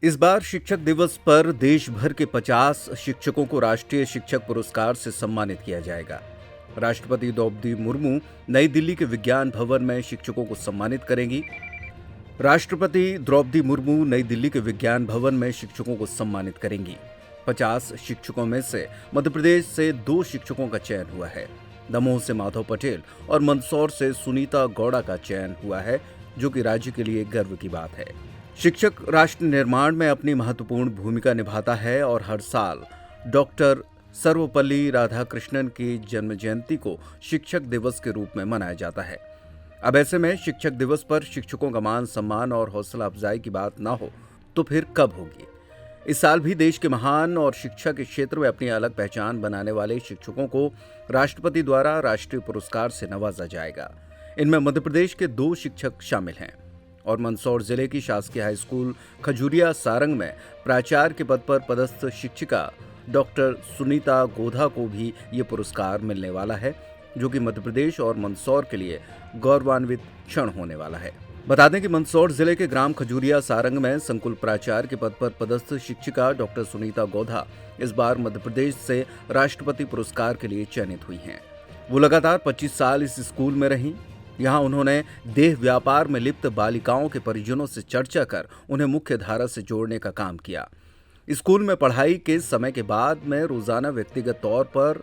इस बार शिक्षक दिवस पर देश भर के 50 शिक्षकों को राष्ट्रीय शिक्षक पुरस्कार से सम्मानित किया जाएगा। राष्ट्रपति द्रौपदी मुर्मू नई दिल्ली के विज्ञान भवन में शिक्षकों को सम्मानित करेंगी। राष्ट्रपति द्रौपदी मुर्मू नई दिल्ली के विज्ञान भवन में शिक्षकों को सम्मानित करेंगी। 50 शिक्षकों में से मध्य प्रदेश से 2 शिक्षकों का चयन हुआ है। दमोह से माधव पटेल और मंदसौर से सुनीता गौड़ा का चयन हुआ है, जो कि राज्य के लिए गर्व की बात है। शिक्षक राष्ट्र निर्माण में अपनी महत्वपूर्ण भूमिका निभाता है और हर साल डॉक्टर सर्वपल्ली राधाकृष्णन की जन्म जयंती को शिक्षक दिवस के रूप में मनाया जाता है। अब ऐसे में शिक्षक दिवस पर शिक्षकों का मान सम्मान और हौसला अफजाई की बात ना हो तो फिर कब होगी? इस साल भी देश के महान और शिक्षा के क्षेत्र में अपनी अलग पहचान बनाने वाले शिक्षकों को राष्ट्रपति द्वारा राष्ट्रीय पुरस्कार से नवाजा जाएगा। इनमें मध्य प्रदेश के 2 शिक्षक शामिल हैं और मंदसौर जिले की शासकीय हाई स्कूल खजूरिया सारंग में प्राचार्य के पद पर पदस्थ शिक्षिका डॉक्टर सुनीता गोधा को भी ये पुरस्कार मिलने वाला है, जो कि मध्य प्रदेश और मंदसौर के लिए गौरवान्वित क्षण होने वाला है। बता दें कि मंदसौर जिले के ग्राम खजूरिया सारंग में संकुल प्राचार्य के पद पर पदस्थ शिक्षिका डॉक्टर सुनीता गोधा इस बार मध्य प्रदेश से राष्ट्रपति पुरस्कार के लिए चयनित हुई हैं। वो लगातार 25 साल इस स्कूल में रहीं। यहाँ उन्होंने देह व्यापार में लिप्त बालिकाओं के परिजनों से चर्चा कर उन्हें मुख्य धारा से जोड़ने का काम किया। स्कूल में पढ़ाई के समय के बाद में रोजाना व्यक्तिगत तौर पर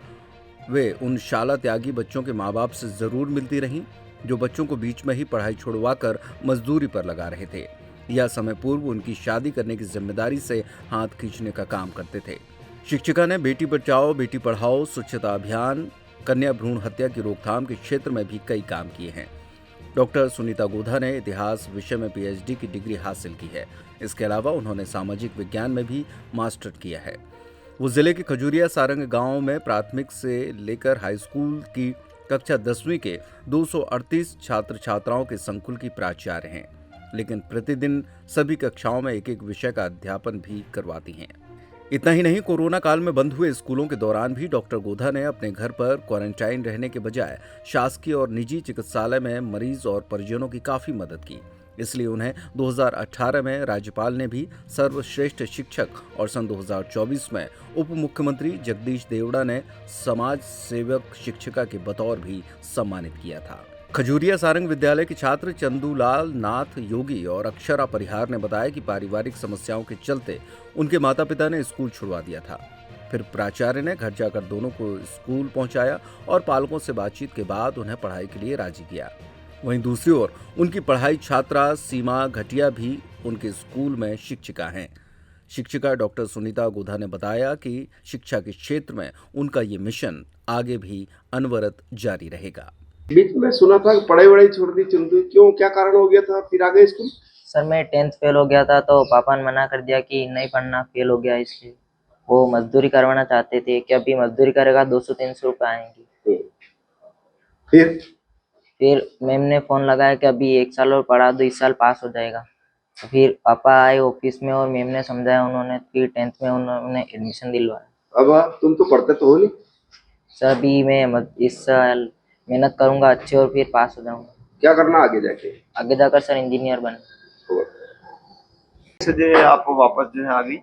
वे उन शाला त्यागी बच्चों के माँ बाप से जरूर मिलती रहीं, जो बच्चों को बीच में ही पढ़ाई छुड़वाकर मजदूरी पर लगा रहे थे या समय पूर्व उनकी शादी करने की जिम्मेदारी से हाथ खींचने का काम करते थे। शिक्षिका ने बेटी बचाओ बेटी पढ़ाओ, स्वच्छता अभियान, कन्या भ्रूण हत्या की रोकथाम के क्षेत्र में भी कई काम किए हैं। डॉक्टर सुनीता गोधा ने इतिहास विषय में पीएचडी की डिग्री हासिल की है। इसके अलावा उन्होंने सामाजिक विज्ञान में भी मास्टर किया है। वो जिले के खजूरिया सारंग गांव में प्राथमिक से लेकर हाई स्कूल की कक्षा 10वीं के 238 छात्र छात्राओं के संकुल की प्राचार्य हैं, लेकिन प्रतिदिन सभी कक्षाओं में एक एक विषय का अध्यापन भी करवाती हैं। इतना ही नहीं, कोरोना काल में बंद हुए स्कूलों के दौरान भी डॉक्टर गोधा ने अपने घर पर क्वारंटाइन रहने के बजाय शासकीय और निजी चिकित्सालय में मरीज और परिजनों की काफी मदद की। इसलिए उन्हें 2018 में राज्यपाल ने भी सर्वश्रेष्ठ शिक्षक और सन 2024 में उप मुख्यमंत्री जगदीश देवड़ा ने समाज सेवक शिक्षिका के बतौर भी सम्मानित किया था। खजूरिया सारंग विद्यालय के छात्र चंदूलाल नाथ योगी और अक्षरा परिहार ने बताया कि पारिवारिक समस्याओं के चलते उनके माता पिता ने स्कूल छुड़वा दिया था। फिर प्राचार्य ने घर जाकर दोनों को स्कूल पहुंचाया और पालकों से बातचीत के बाद उन्हें पढ़ाई के लिए राजी किया। वहीं दूसरी ओर उनकी पढ़ाई छात्रा सीमा घटिया भी उनके स्कूल में शिक्षिका हैं। शिक्षिका डॉक्टर सुनीता गोधा ने बताया कि शिक्षा के क्षेत्र में उनका ये मिशन आगे भी अनवरत जारी रहेगा। बीच में सुना था कि पढ़ाई वढ़ाई छोड़ दी, क्यों, क्या कारण हो गया था? फिर आ गए स्कूल? सर मैं 10th फेल हो गया था तो पापा ने मना कर दिया कि नहीं पढ़ना, फेल हो गया इसलिए। वो मजदूरी करवाना चाहते थे कि अभी मजदूरी करेगा 200-300 रुपये आएंगे। फिर मैम ने फोन लगाया कि अभी 1 साल और पढ़ा दो, इस साल पास हो जाएगा। तो फिर पापा आए ऑफिस में और मैम ने समझाया, उन्होंने फिर 10th में उन्होंने एडमिशन दिलवाया। अब तुम तो पढ़ते तो हो नहीं? सर अभी मैं इस साल मेहनत करूंगा अच्छे और फिर पास हो जाऊंगा। क्या करना आगे जाके? आगे जाकर सर इंजीनियर बन। आप वापस जो है आ गई?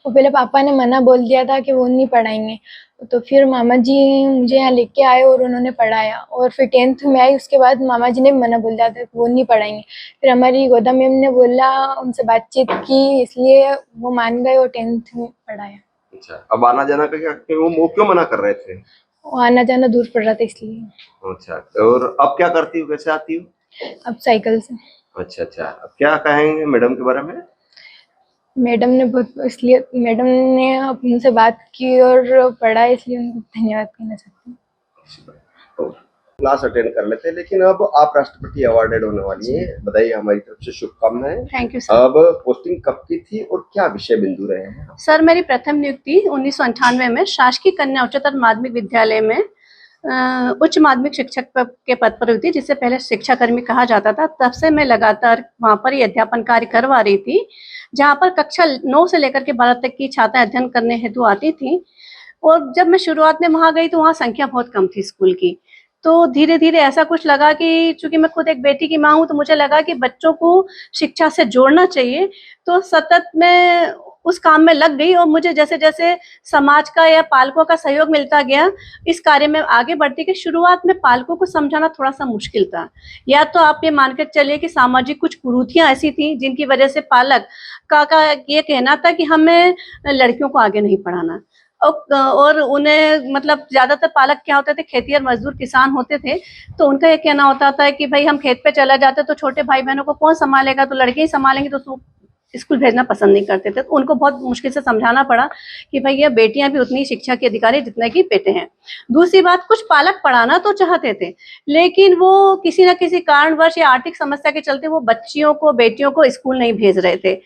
और पहले पापा ने मना बोल दिया था कि वो नहीं पढ़ाएंगे, तो फिर मामा जी मुझे यहाँ लेके आए और उन्होंने पढ़ाया। और फिर 10th में आई, उसके बाद मामा जी ने मना बोल दिया था कि वो नहीं पढ़ाएंगे। फिर हमारी गोदा मैम ने बोला, उनसे बातचीत की, इसलिए वो मान गए और 10th में पढ़ाया। अच्छा, अब आना जाना का क्या, वो क्यों मना कर रहे थे? वो आना जाना दूर पड़ रहा था इसलिए। अच्छा, और अब क्या करती हो, कैसे आती हो? अब साइकिल से। अच्छा, अब क्या कहेंगे मैडम के बारे में? मैडम ने उनसे बात की और पढ़ा, इसलिए उनको धन्यवाद कहना चाहती हूँ। क्लास अटेंड कर लेते हैं, लेकिन अब आप राष्ट्रपति अवार्डेड होने वाली हैं। बधाई, हमारी तरफ से शुभकामनाएं। Thank you sir. अब पोस्टिंग कब की थी और क्या विषय बिंदु रहे हैं? सर मेरी प्रथम नियुक्ति 1998 में शासकीय कन्या उच्चतर माध्यमिक विद्यालय में उच्च माध्यमिक शिक्षक के पद पर हुई थी, जिससे पहले शिक्षा कर्मी कहा जाता था। तब से मैं लगातार वहाँ पर ही अध्यापन कार्य करवा रही थी, जहाँ पर कक्षा 9 से लेकर के 12 तक की छात्राएं अध्ययन करने हेतु आती थी। और जब मैं शुरुआत में वहाँ गई तो वहाँ संख्या बहुत कम थी स्कूल की, तो धीरे धीरे ऐसा कुछ लगा कि चूंकि मैं खुद एक बेटी की माँ हूँ, तो मुझे लगा कि बच्चों को शिक्षा से जोड़ना चाहिए। तो सतत मैं उस काम में लग गई और मुझे जैसे जैसे समाज का या पालकों का सहयोग मिलता गया, इस कार्य में आगे बढ़ती गई। शुरुआत में पालकों को समझाना थोड़ा सा मुश्किल था। या तो आप ये मानकर चलिए कि सामाजिक कुछ कुरीतियां ऐसी थी जिनकी वजह से पालक का ये कहना था कि हमें लड़कियों को आगे नहीं पढ़ाना। और उन्हें मतलब ज्यादातर पालक क्या होते थे, खेती और मजदूर किसान होते थे, तो उनका ये कहना होता था कि भाई हम खेत पे चला जाते तो छोटे भाई बहनों को कौन संभालेगा, तो लड़के ही संभालेंगे, तो उसको स्कूल भेजना पसंद नहीं करते थे। तो उनको बहुत मुश्किल से समझाना पड़ा कि भाई ये बेटियां भी उतनी शिक्षा के अधिकारी जितने कि बेटे हैं। दूसरी बात, कुछ पालक पढ़ाना तो चाहते थे, लेकिन वो किसी न किसी कारणवश या आर्थिक समस्या के चलते वो बच्चियों को, बेटियों को स्कूल नहीं भेज रहे थे।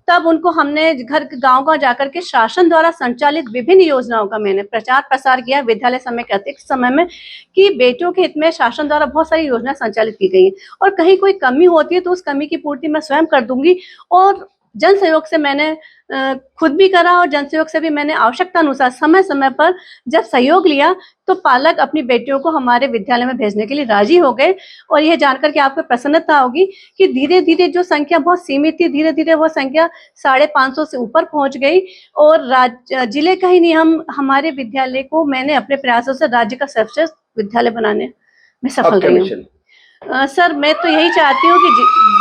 तब उनको हमने घर गांव जाकर के शासन द्वारा संचालित विभिन्न योजनाओं का मैंने प्रचार प्रसार किया विद्यालय समय के अतिरिक्त समय में, कि बेटियों के हित में शासन द्वारा बहुत सारी योजना संचालित की गई है और कहीं कोई कमी होती है तो उस कमी की पूर्ति मैं स्वयं कर दूंगी। और जन सहयोग से मैंने खुद भी करा और जन सहयोग से भी मैंने आवश्यकता अनुसार समय समय पर जब सहयोग लिया तो पालक अपनी बेटियों को हमारे विद्यालय में भेजने के लिए राजी हो गए। और यह जानकर के आपको प्रसन्नता होगी कि धीरे धीरे जो संख्या बहुत सीमित थी, धीरे धीरे वह संख्या 550 से ऊपर पहुंच गई। और जिले का ही नहीं, हमारे विद्यालय को मैंने अपने प्रयासों से राज्य का सर्वश्रेष्ठ विद्यालय बनाने में सफल रही हूँ। सर, मैं तो यही चाहती हूँ कि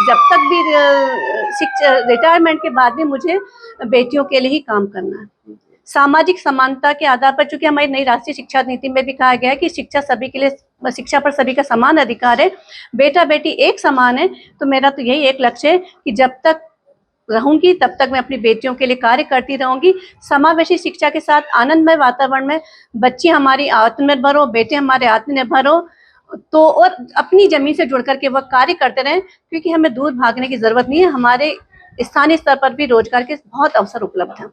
जब तक भी रिटायरमेंट के बाद भी मुझे बेटियों के लिए ही काम करना है। सामाजिक समानता के आधार पर, चूंकि हमारी नई राष्ट्रीय शिक्षा नीति में भी कहा गया है कि शिक्षा सभी के लिए, शिक्षा पर सभी का समान अधिकार है, बेटा बेटी एक समान है। तो मेरा तो यही एक लक्ष्य है कि जब तक रहूंगी तब तक मैं अपनी बेटियों के लिए कार्य करती रहूंगी। समावेशी शिक्षा के साथ आनंदमय वातावरण में बच्ची हमारी आत्मनिर्भर हो, बेटे हमारे आत्मनिर्भर हो, तो और अपनी जमीन से जुड़ करके वह कार्य करते रहें, क्योंकि हमें दूर भागने की जरूरत नहीं है। हमारे स्थानीय स्तर पर भी रोजगार के बहुत अवसर उपलब्ध हैं।